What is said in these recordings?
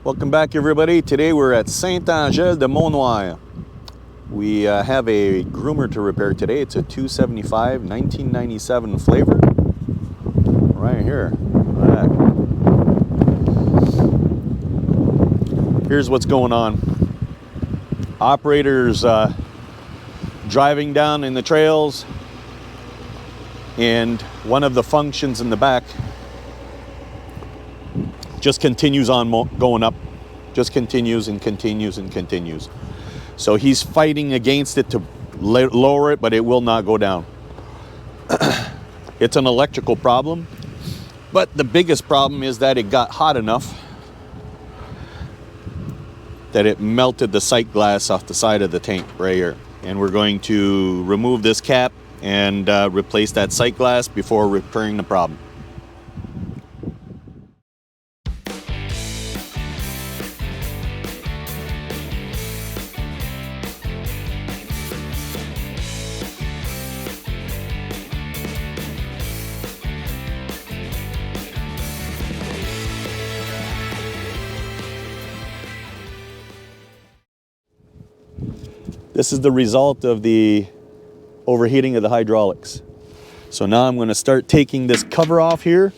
Welcome back, everybody. Today we're at Saint-Angèle-de-Mont-Noir. We have a groomer to repair today. It's a 275 1997 flavor. Right here. Right. Here's what's going on. Operators driving down in the trails, and one of the functions in the back just continues on going up, just continues and continues and continues. So he's fighting against it to lower it, but it will not go down. It's an electrical problem, but the biggest problem is that it got hot enough that it melted the sight glass off the side of the tank right here. And we're going to remove this cap and replace that sight glass before repairing the problem. This is the result of the overheating of the hydraulics. So now I'm going to start taking this cover off here.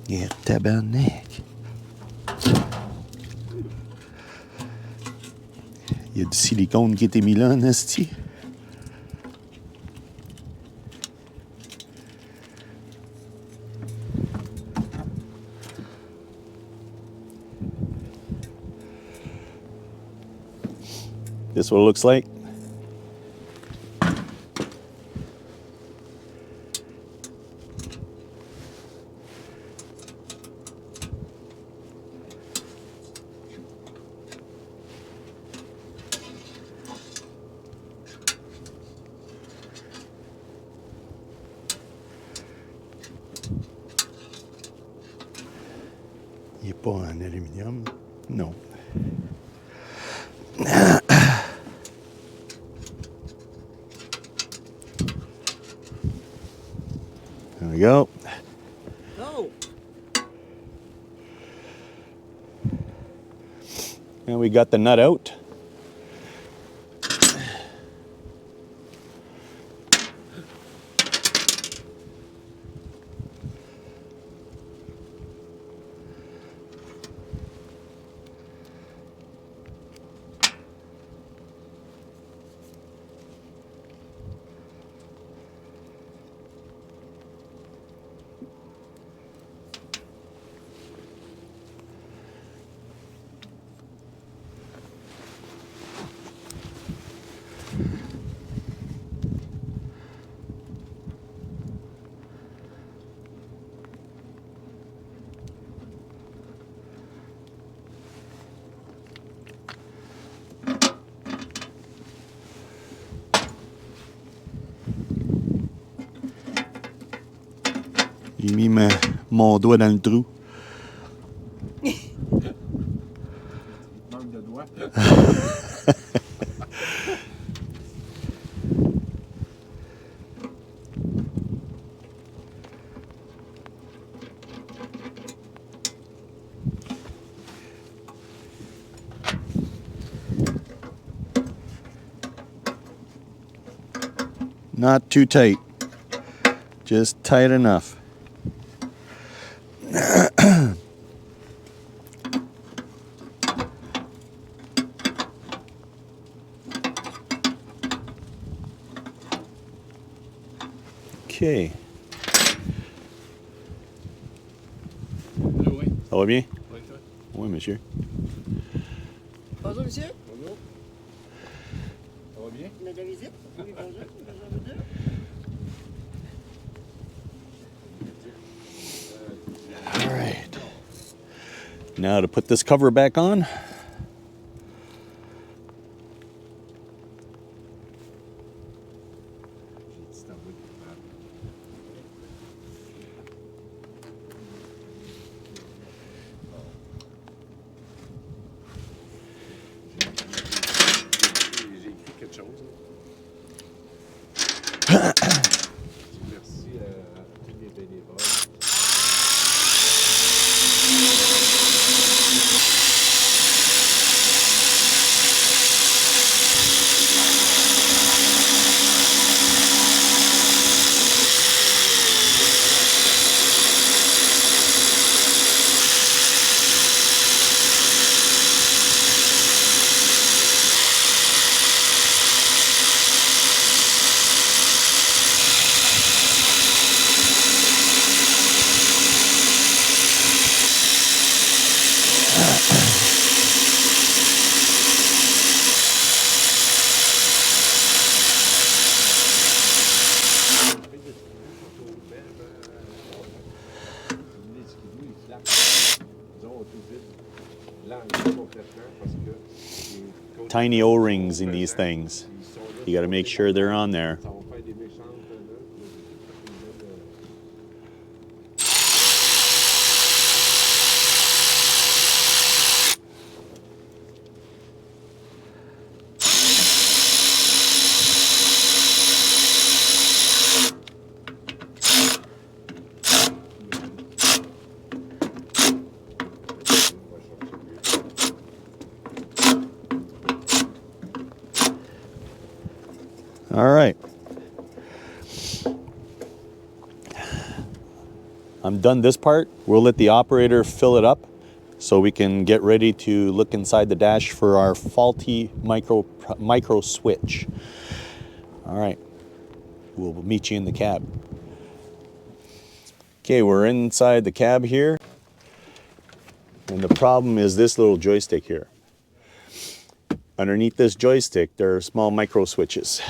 Yeah, tabarnak. Il y a du silicone qui a été mis là, nasty. This is what it looks like. Il n'est pas en aluminium. Non. There we go. No. And we got the nut out. J'ai mis mon doigt dans le trou. Manque de doigts. Not too tight, just tight enough. Okay. Allô, oui. Ça va bien? Oui, toi. Oui, monsieur. Bonjour, monsieur. Bonjour. Ça va bien? Madame visite. Oui, bonjour. Bonjour, vous deux. All right. Now to put this cover back on. J'ai écrit quelque chose. Merci à tous les bénévoles. Tiny O-rings in these things. You got to make sure they're on there. All right. I'm done this part. We'll let the operator fill it up so we can get ready to look inside the dash for our faulty micro switch. All right. We'll meet you in the cab. Okay, we're inside the cab here. And the problem is this little joystick here. Underneath this joystick, there are small micro switches.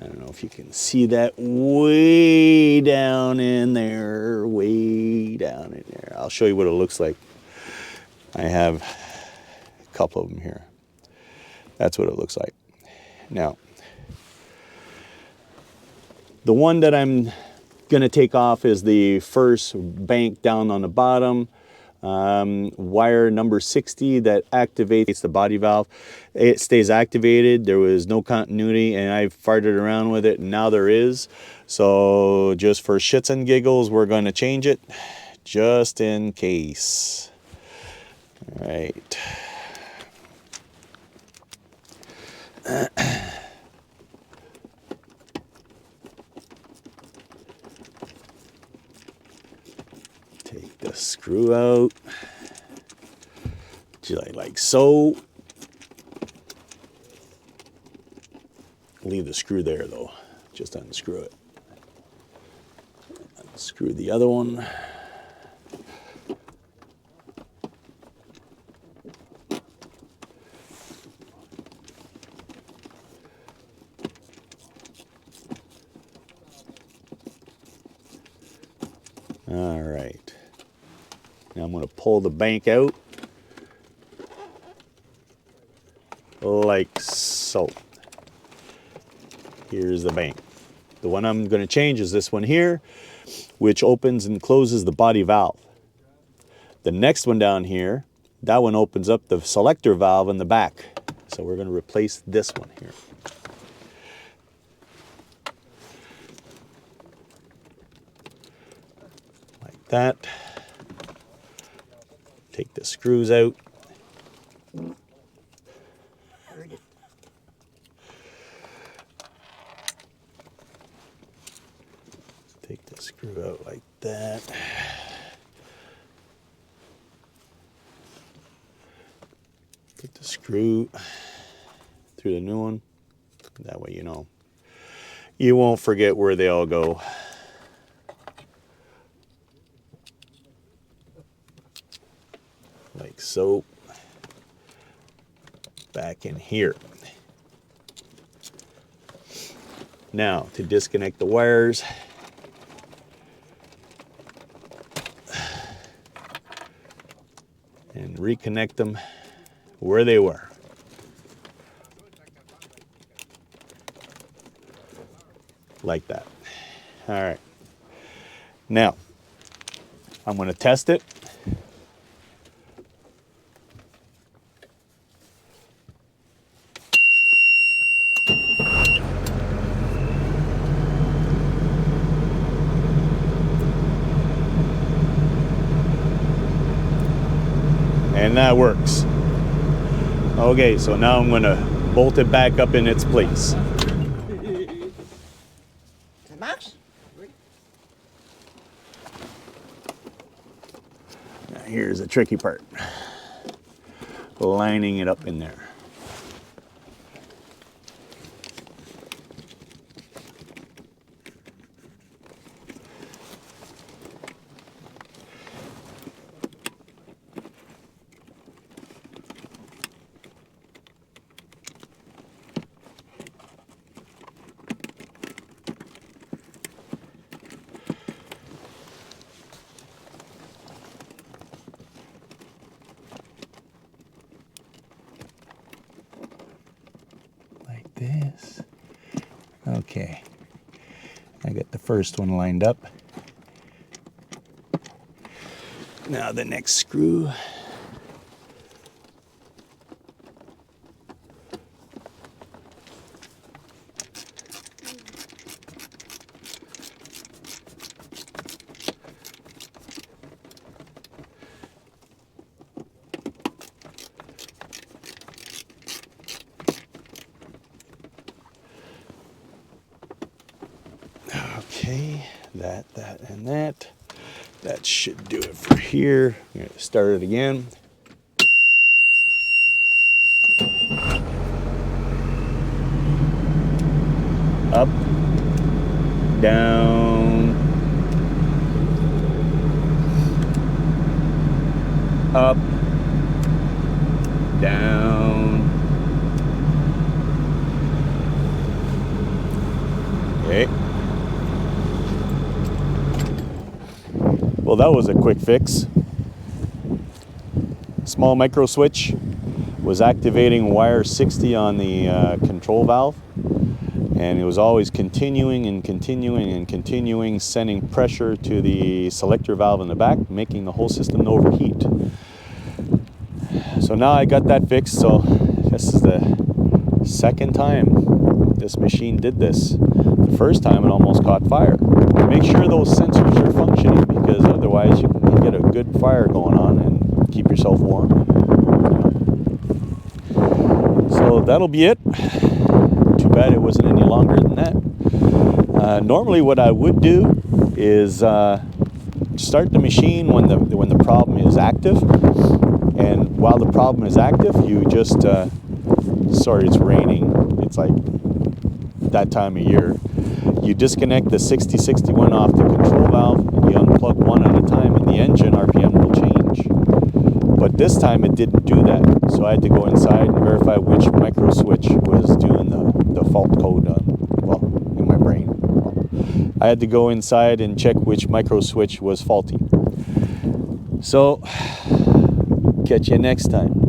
I don't know if you can see that way down in there, way down in there. I'll show you what it looks like. I have a couple of them here. That's what it looks like. Now, the one that I'm going to take off is the first bank down on the bottom. Wire number 60 that activates the body valve. It stays activated. There was no continuity and I farted around with it and now there is. So just for shits and giggles, we're going to change it just in case. All right. Take the screw out, just like so. Leave the screw there though, just unscrew it. Unscrew the other one. All right. Now I'm going to pull the bank out like so. Here's the bank. The one I'm going to change is this one here, which opens and closes the body valve. The next one down here, that one opens up the selector valve in the back. So we're going to replace this one here. Like that. Take the screws out. Take the screw out like that. Put the screw through the new one. That way you know. You won't forget where they all go. Like so. Back in here. Now to disconnect the wires. reconnect them where they were. Like that. All right. Now, I'm going to test it. And that works. Okay, so now I'm going to bolt it back up in its place. Ça marche? Oui. Now here's the tricky part. Lining it up in there. Like this. Okay. I got the first one lined up. Now the next screw. Okay, that, and that. That should do it for here. I'm going to start it again. Up, down, up, down. Okay. Well, that was a quick fix. Small micro switch was activating wire 60 on the control valve, and it was always continuing and continuing and continuing, sending pressure to the selector valve in the back, making the whole system overheat. So now I got that fixed. So this is the second time this machine did this. The first time it almost caught fire. Make sure those sensors are functioning, because otherwise you can get a good fire going on and keep yourself warm. So that'll be it. Too bad it wasn't any longer than that. Normally what I would do is start the machine when the problem is active, and while the problem is active you just sorry, it's raining, it's like that time of year. You disconnect the 60-61 off the control valve, and you unplug one at a time, and the engine RPM will change. But this time it didn't do that, so I had to go inside and verify which micro switch was doing the fault code well, in my brain. I had to go inside and check which micro switch was faulty. So, catch you next time.